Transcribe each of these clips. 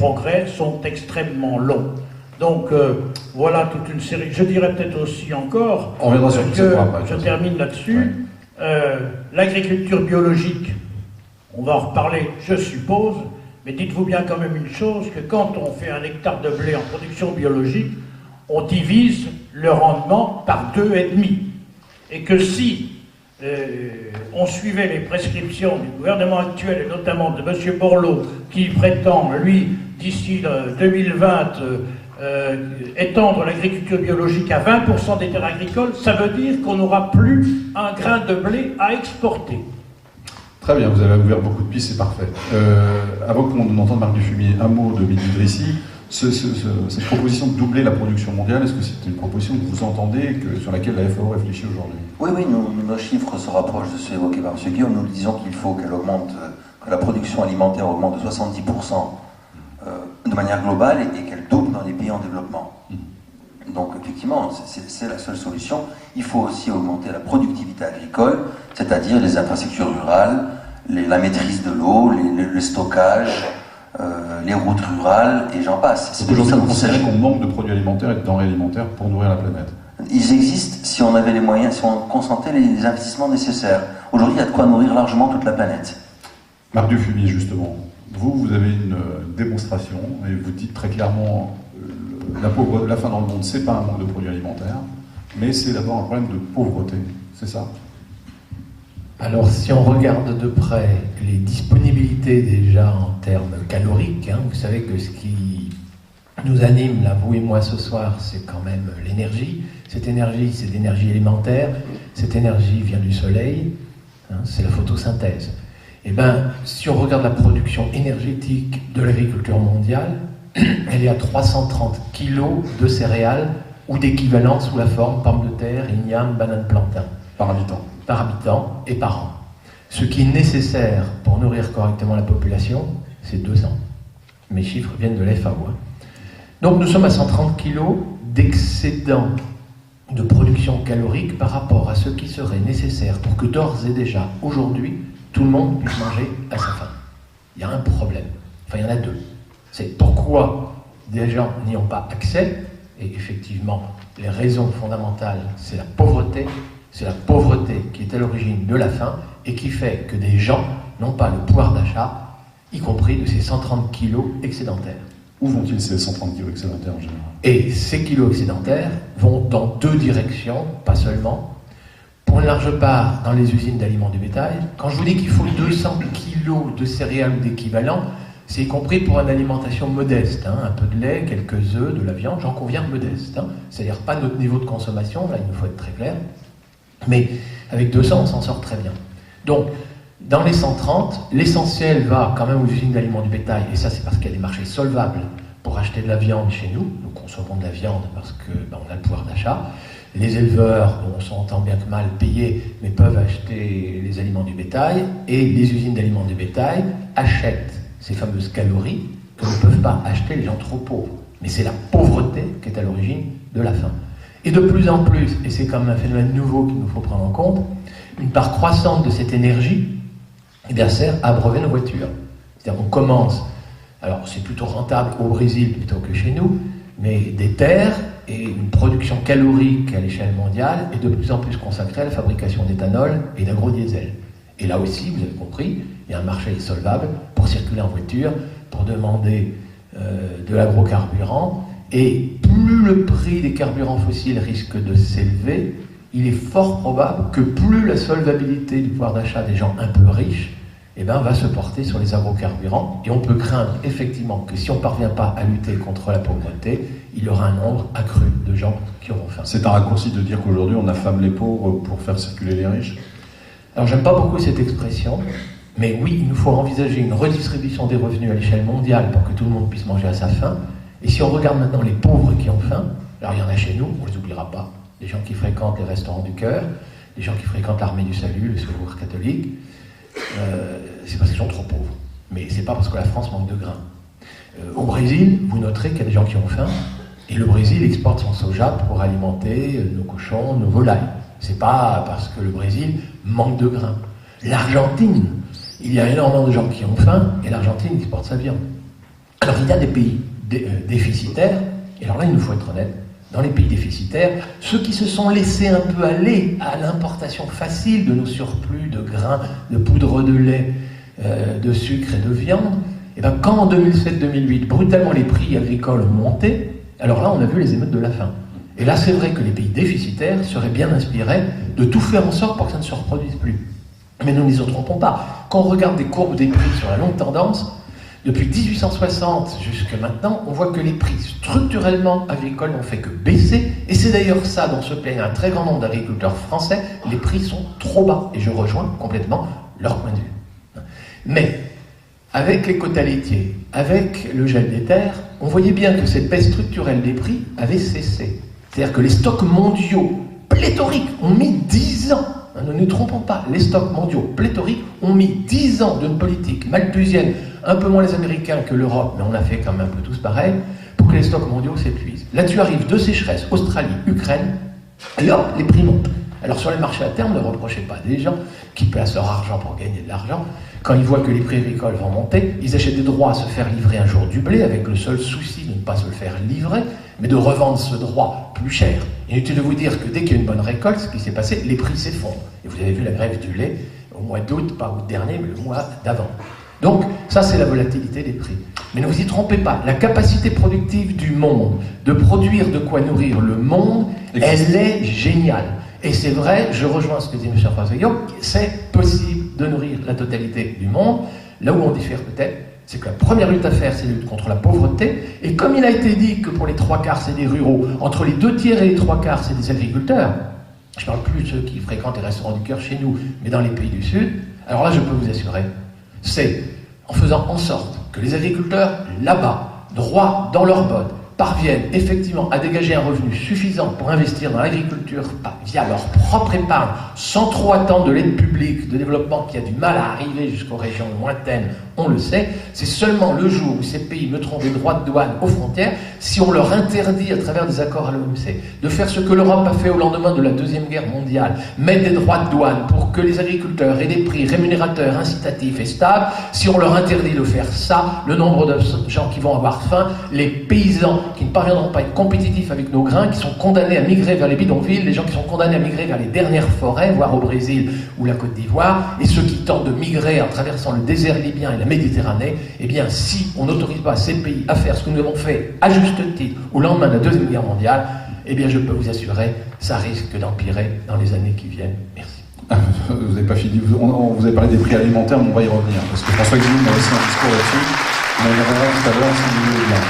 progrès sont extrêmement longs. Donc voilà toute une série. Je dirais peut-être aussi encore on reviendra sur que je termine là-dessus. L'agriculture biologique, on va en reparler, je suppose, mais dites-vous bien quand même une chose, que quand on fait 1 hectare de blé en production biologique, on divise le rendement par 2,5. Et que si on suivait les prescriptions du gouvernement actuel, et notamment de M. Borloo, qui prétend, lui, d'ici 2020, étendre l'agriculture biologique à 20% des terres agricoles, ça veut dire qu'on n'aura plus un grain de blé à exporter. Très bien, vous avez ouvert beaucoup de pistes, c'est parfait. Avant qu'on entende Marc Dufumier, un mot de Mehdi Idrissi. Cette proposition de doubler la production mondiale, est-ce que c'est une proposition que vous entendez et sur laquelle la FAO réfléchit aujourd'hui? Oui, nos chiffres se rapprochent de ceux évoqués par M. Guillaume. Nous disons qu'il faut que la production alimentaire augmente de 70% de manière globale et qu'elle double dans les pays en développement. Donc effectivement, c'est la seule solution. Il faut aussi augmenter la productivité agricole, c'est-à-dire les infrastructures rurales, la maîtrise de l'eau, le stockage, les routes rurales, et j'en passe. C'est aujourd'hui vous considérez qu'on manque de produits alimentaires et de denrées alimentaires pour nourrir la planète? Ils existent si on avait les moyens, si on concentrait les investissements nécessaires. Aujourd'hui, il y a de quoi nourrir largement toute la planète. Marc Dufumier, justement, vous avez une démonstration et vous dites très clairement la faim dans le monde, c'est pas un manque de produits alimentaires, mais c'est d'abord un problème de pauvreté, c'est ça? Alors, si on regarde de près les disponibilités déjà en termes caloriques, vous savez que ce qui nous anime, là, vous et moi, ce soir, c'est quand même l'énergie. Cette énergie, c'est l'énergie élémentaire. Cette énergie vient du soleil, c'est la photosynthèse. Eh bien, si on regarde la production énergétique de l'agriculture mondiale, elle est à 330 kilos de céréales ou d'équivalent sous la forme pomme de terre, igname, banane, plantain. Par habitant. Par habitant et par an. Ce qui est nécessaire pour nourrir correctement la population, c'est 200. Mes chiffres viennent de l'FAO. Donc nous sommes à 130 kilos d'excédent de production calorique par rapport à ce qui serait nécessaire pour que d'ores et déjà, aujourd'hui, tout le monde puisse manger à sa faim. Il y a un problème. Enfin, il y en a deux. C'est pourquoi des gens n'y ont pas accès, et effectivement, les raisons fondamentales, c'est la pauvreté. C'est la pauvreté qui est à l'origine de la faim et qui fait que des gens n'ont pas le pouvoir d'achat, y compris de ces 130 kilos excédentaires. Où vont-ils ces 130 kilos excédentaires en général? Et ces kilos excédentaires vont dans deux directions, pas seulement. Pour une large part, dans les usines d'aliments du bétail. Quand je vous dis qu'il faut 200 kilos de céréales ou d'équivalent, c'est y compris pour une alimentation modeste. Un peu de lait, quelques œufs, de la viande, j'en conviens modeste. C'est-à-dire pas notre niveau de consommation, là il nous faut être très clair. Mais avec 200, on s'en sort très bien. Donc, dans les 130, l'essentiel va quand même aux usines d'aliments du bétail, et ça c'est parce qu'il y a des marchés solvables pour acheter de la viande chez nous. Nous consommons de la viande parce qu'on a le pouvoir d'achat. Les éleveurs, on s'entend bien que mal payés, mais peuvent acheter les aliments du bétail, et les usines d'aliments du bétail achètent ces fameuses calories que ne peuvent pas acheter les gens trop pauvres. Mais c'est la pauvreté qui est à l'origine de la faim. Et de plus en plus, et c'est comme un phénomène nouveau qu'il nous faut prendre en compte, une part croissante de cette énergie sert à abreuver nos voitures. C'est-à-dire qu'on commence, alors c'est plutôt rentable au Brésil plutôt que chez nous, mais des terres et une production calorique à l'échelle mondiale est de plus en plus consacrée à la fabrication d'éthanol et d'agrodiesel. Et là aussi, vous avez compris, il y a un marché solvable pour circuler en voiture, pour demander de l'agrocarburant. Et plus le prix des carburants fossiles risque de s'élever, il est fort probable que plus la solvabilité du pouvoir d'achat des gens un peu riches va se porter sur les agrocarburants. Et on peut craindre effectivement que si on ne parvient pas à lutter contre la pauvreté, il y aura un nombre accru de gens qui auront faim. C'est un raccourci de dire qu'aujourd'hui on affame les pauvres pour faire circuler les riches? Alors j'aime pas beaucoup cette expression, mais oui, il nous faut envisager une redistribution des revenus à l'échelle mondiale pour que tout le monde puisse manger à sa faim. Et si on regarde maintenant les pauvres qui ont faim, alors il y en a chez nous, on ne les oubliera pas. Des gens qui fréquentent les restaurants du cœur, des gens qui fréquentent l'armée du salut, le secours catholique, c'est parce qu'ils sont trop pauvres. Mais c'est pas parce que la France manque de grains. Au Brésil, vous noterez qu'il y a des gens qui ont faim, et le Brésil exporte son soja pour alimenter nos cochons, nos volailles. C'est pas parce que le Brésil manque de grains. L'Argentine, il y a énormément de gens qui ont faim, et l'Argentine exporte sa viande. Alors il y a des pays déficitaires, et alors là il nous faut être honnête, dans les pays déficitaires, ceux qui se sont laissés un peu aller à l'importation facile de nos surplus de grains, de poudre de lait, de sucre et de viande, et bien quand en 2007-2008, brutalement les prix agricoles ont monté, alors là on a vu les émeutes de la faim. Et là c'est vrai que les pays déficitaires seraient bien inspirés de tout faire en sorte pour que ça ne se reproduise plus. Mais nous ne nous trompons pas. Quand on regarde des courbes des prix sur la longue tendance, depuis 1860 jusqu'à maintenant, on voit que les prix structurellement agricoles n'ont fait que baisser, et c'est d'ailleurs ça dont se plaignent un très grand nombre d'agriculteurs français, les prix sont trop bas, et je rejoins complètement leur point de vue. Mais, avec les quotas laitiers, avec le gel des terres, on voyait bien que cette baisse structurelle des prix avait cessé. C'est-à-dire que les stocks mondiaux pléthoriques ont mis 10 ans. Ne nous trompons pas, les stocks mondiaux pléthoriques ont mis 10 ans d'une politique malthusienne, un peu moins les Américains que l'Europe, mais on a fait quand même un peu tous pareil, pour que les stocks mondiaux s'épuisent. Là-dessus arrive deux sécheresses, Australie, Ukraine, et hop, les prix montent. Alors sur les marchés à terme, ne reprochez pas des gens qui placent leur argent pour gagner de l'argent. Quand ils voient que les prix agricoles vont monter, ils achètent des droits à se faire livrer un jour du blé, avec le seul souci de ne pas se le faire livrer, mais de revendre ce droit plus cher. Inutile de vous dire que dès qu'il y a une bonne récolte, ce qui s'est passé, les prix s'effondrent. Et vous avez vu la grève du lait au mois d'août, pas août dernier, mais le mois d'avant. Donc, ça c'est la volatilité des prix. Mais ne vous y trompez pas, la capacité productive du monde de produire de quoi nourrir le monde, elle est géniale. Et c'est vrai, je rejoins ce que dit M. François Guillaume, c'est possible de nourrir la totalité du monde. Là où on diffère peut-être, c'est que la première lutte à faire, c'est la lutte contre la pauvreté. Et comme il a été dit que pour les 3/4, c'est des ruraux, entre les 2/3 et les 3/4, c'est des agriculteurs, je ne parle plus de ceux qui fréquentent les restaurants du cœur chez nous, mais dans les pays du Sud, alors là, je peux vous assurer, c'est en faisant en sorte que les agriculteurs, là-bas, droits dans leurs bottes, parviennent effectivement à dégager un revenu suffisant pour investir dans l'agriculture via leur propre épargne, sans trop attendre de l'aide publique de développement qui a du mal à arriver jusqu'aux régions lointaines, on le sait, c'est seulement le jour où ces pays mettront des droits de douane aux frontières, si on leur interdit à travers des accords à l'OMC de faire ce que l'Europe a fait au lendemain de la Deuxième Guerre mondiale, mettre des droits de douane pour que les agriculteurs aient des prix rémunérateurs, incitatifs et stables, si on leur interdit de faire ça, le nombre de gens qui vont avoir faim, les paysans qui ne parviendront pas à être compétitifs avec nos grains, qui sont condamnés à migrer vers les bidonvilles, les gens qui sont condamnés à migrer vers les dernières forêts, voire au Brésil ou la Côte d'Ivoire, et ceux qui tentent de migrer en traversant le désert libyen et la Méditerranée, eh bien, si on n'autorise pas ces pays à faire ce que nous avons fait à juste titre au lendemain de la Deuxième Guerre mondiale, eh bien, je peux vous assurer, ça risque d'empirer dans les années qui viennent. Merci. Vous n'avez pas fini. Vous avez parlé des prix alimentaires, mais on va y revenir. Parce que François Guillaume a aussi un discours là-dessus. On y reviendra tout à l'heure si vous voulez bien.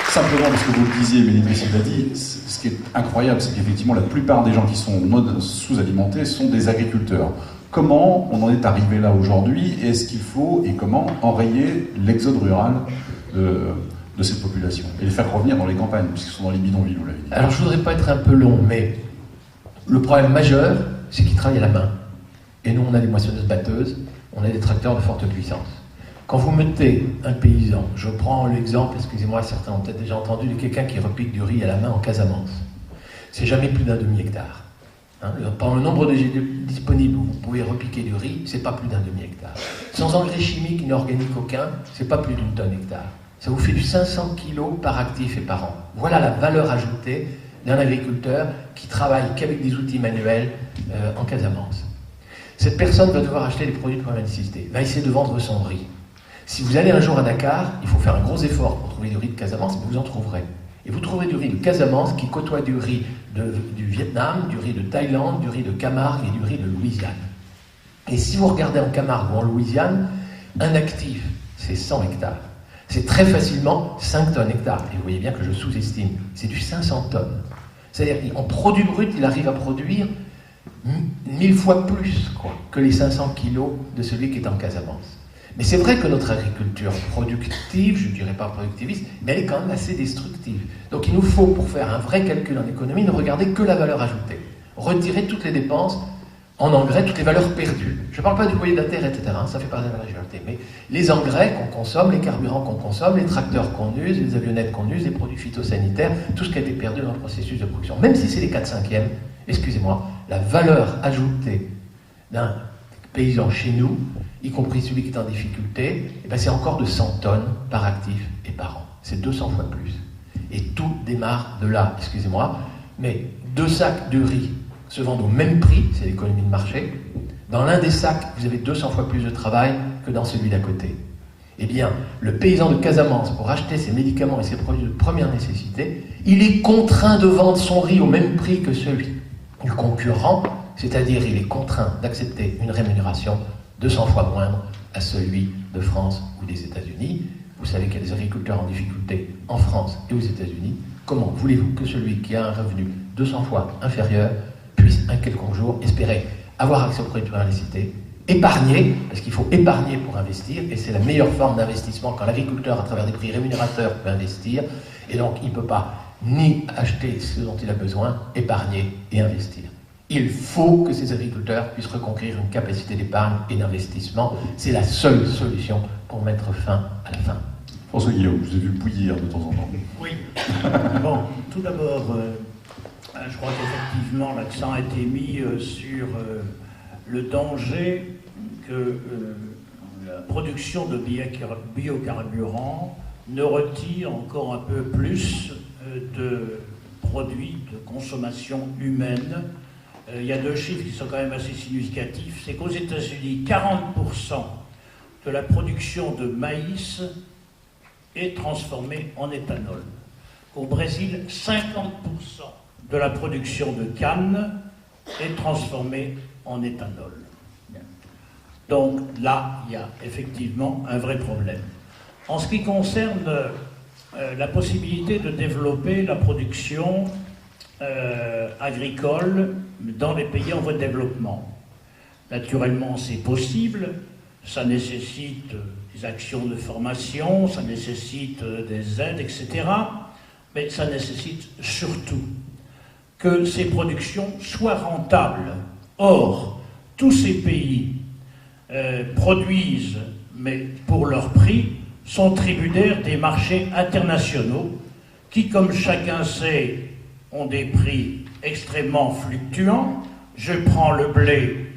Simplement, parce que vous le disiez, Mélanie Drissi l'a dit, ce qui est incroyable, c'est qu'effectivement, la plupart des gens qui sont sous-alimentés sont des agriculteurs. Comment on en est arrivé là aujourd'hui? Est-ce qu'il faut, et comment, enrayer l'exode rural de cette population et les faire revenir dans les campagnes, puisqu'ils sont dans les bidonvilles, vous l'avez dit. Alors, je ne voudrais pas être un peu long, mais le problème majeur, c'est qu'ils travaillent à la main. Et nous, on a des moissonneuses-batteuses, on a des tracteurs de forte puissance. Quand vous mettez un paysan, je prends l'exemple, excusez-moi, certains ont peut-être déjà entendu, de quelqu'un qui repique du riz à la main en Casamance. C'est jamais plus d'un demi-hectare. Par le nombre de disponibles où vous pouvez repiquer du riz, c'est pas plus d'un demi-hectare. Sans engrais chimiques ni organiques aucun, c'est pas plus d'une tonne hectare. Ça vous fait du 500 kilos par actif et par an. Voilà la valeur ajoutée d'un agriculteur qui travaille qu'avec des outils manuels en Casamance. Cette personne va devoir acheter des produits de première nécessité, va essayer de vendre son riz. Si vous allez un jour à Dakar, il faut faire un gros effort pour trouver du riz de Casamance, mais vous en trouverez. Et vous trouverez du riz de Casamance qui côtoie du riz du Vietnam, du riz de Thaïlande, du riz de Camargue et du riz de Louisiane. Et si vous regardez en Camargue ou en Louisiane, un actif, c'est 100 hectares. C'est très facilement 5 tonnes hectares. Et vous voyez bien que je sous-estime. C'est du 500 tonnes. C'est-à-dire qu'en produit brut, il arrive à produire 1000 fois plus que les 500 kilos de celui qui est en Casamance. Mais c'est vrai que notre agriculture productive, je ne dirais pas productiviste, mais elle est quand même assez destructive. Donc il nous faut, pour faire un vrai calcul en économie, ne regarder que la valeur ajoutée. Retirer toutes les dépenses en engrais, toutes les valeurs perdues. Je ne parle pas du loyer de la terre, etc., ça fait partie de la valeur ajoutée, mais les engrais qu'on consomme, les carburants qu'on consomme, les tracteurs qu'on use, les avionnettes qu'on use, les produits phytosanitaires, tout ce qui a été perdu dans le processus de production. Même si c'est les 4/5e, excusez-moi, la valeur ajoutée d'un paysan chez nous, y compris celui qui est en difficulté, eh ben c'est encore de 100 tonnes par actif et par an. C'est 200 fois plus. Et tout démarre de là, excusez-moi, mais 2 sacs de riz se vendent au même prix, c'est l'économie de marché. Dans l'un des sacs, vous avez 200 fois plus de travail que dans celui d'à côté. Eh bien, le paysan de Casamance, pour acheter ses médicaments et ses produits de première nécessité, il est contraint de vendre son riz au même prix que celui du concurrent, c'est-à-dire il est contraint d'accepter une rémunération 200 fois moindre à celui de France ou des États-Unis. Vous savez qu'il y a des agriculteurs en difficulté en France et aux États-Unis. Comment voulez-vous que celui qui a un revenu 200 fois inférieur puisse un quelconque jour espérer avoir accès aux produits de première nécessité, épargner, parce qu'il faut épargner pour investir, et c'est la meilleure forme d'investissement quand l'agriculteur, à travers des prix rémunérateurs, peut investir, et donc il ne peut pas ni acheter ce dont il a besoin, épargner et investir. Il faut que ces agriculteurs puissent reconquérir une capacité d'épargne et d'investissement. C'est la seule solution pour mettre fin à la faim. François Guillaume, je vous ai vu bouillir de temps en temps. Oui. Bon, tout d'abord, je crois qu'effectivement l'accent a été mis sur le danger que la production de biocarburants ne retire encore un peu plus de produits de consommation humaine. Il y a 2 chiffres qui sont quand même assez significatifs. C'est qu'aux États-Unis, 40% de la production de maïs est transformée en éthanol. Au Brésil, 50% de la production de canne est transformée en éthanol. Donc là, il y a effectivement un vrai problème. En ce qui concerne la possibilité de développer la production agricole dans les pays en voie de développement, naturellement c'est possible, ça nécessite des actions de formation, ça nécessite des aides, etc. Mais ça nécessite surtout que ces productions soient rentables. Or, tous ces pays produisent, mais pour leur prix, sont tributaires des marchés internationaux qui, comme chacun sait, ont des prix extrêmement fluctuants. Je prends le blé.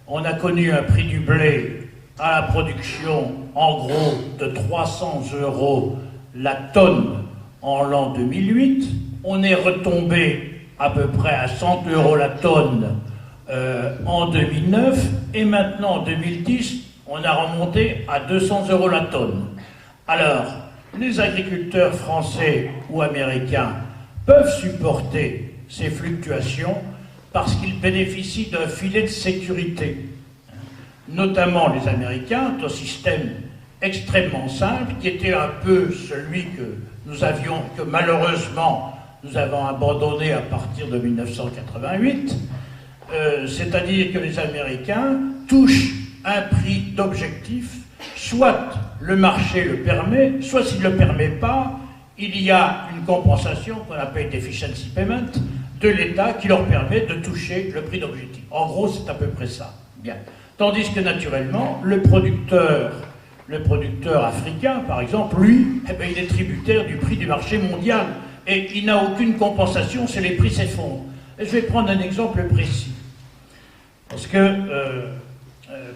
On a connu un prix du blé à la production, en gros, de 300 € la tonne en l'an 2008. On est retombé à peu près à 100 € la tonne en 2009. Et maintenant, en 2010, on a remonté à 200 € la tonne. Alors, les agriculteurs français ou américains peuvent supporter ces fluctuations parce qu'ils bénéficient d'un filet de sécurité. Notamment les Américains, d'un système extrêmement simple, qui était un peu celui que nous avions, que malheureusement nous avons abandonné à partir de 1988, c'est-à-dire que les Américains touchent un prix d'objectif, soit le marché le permet, soit s'il ne le permet pas, il y a une compensation qu'on appelle deficiency payment de l'État qui leur permet de toucher le prix d'objectif. En gros, c'est à peu près ça. Bien. Tandis que naturellement, le producteur africain, par exemple, lui, eh bien, il est tributaire du prix du marché mondial et il n'a aucune compensation si les prix s'effondrent. Et je vais prendre un exemple précis. Parce que,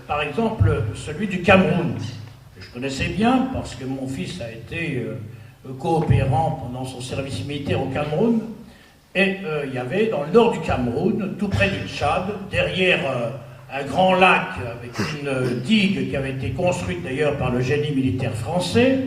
par exemple, celui du Cameroun, que je connaissais bien parce que mon fils a été coopérant pendant son service militaire au Cameroun, et il y avait dans le nord du Cameroun, tout près du Tchad, derrière un grand lac avec une digue qui avait été construite d'ailleurs par le génie militaire français,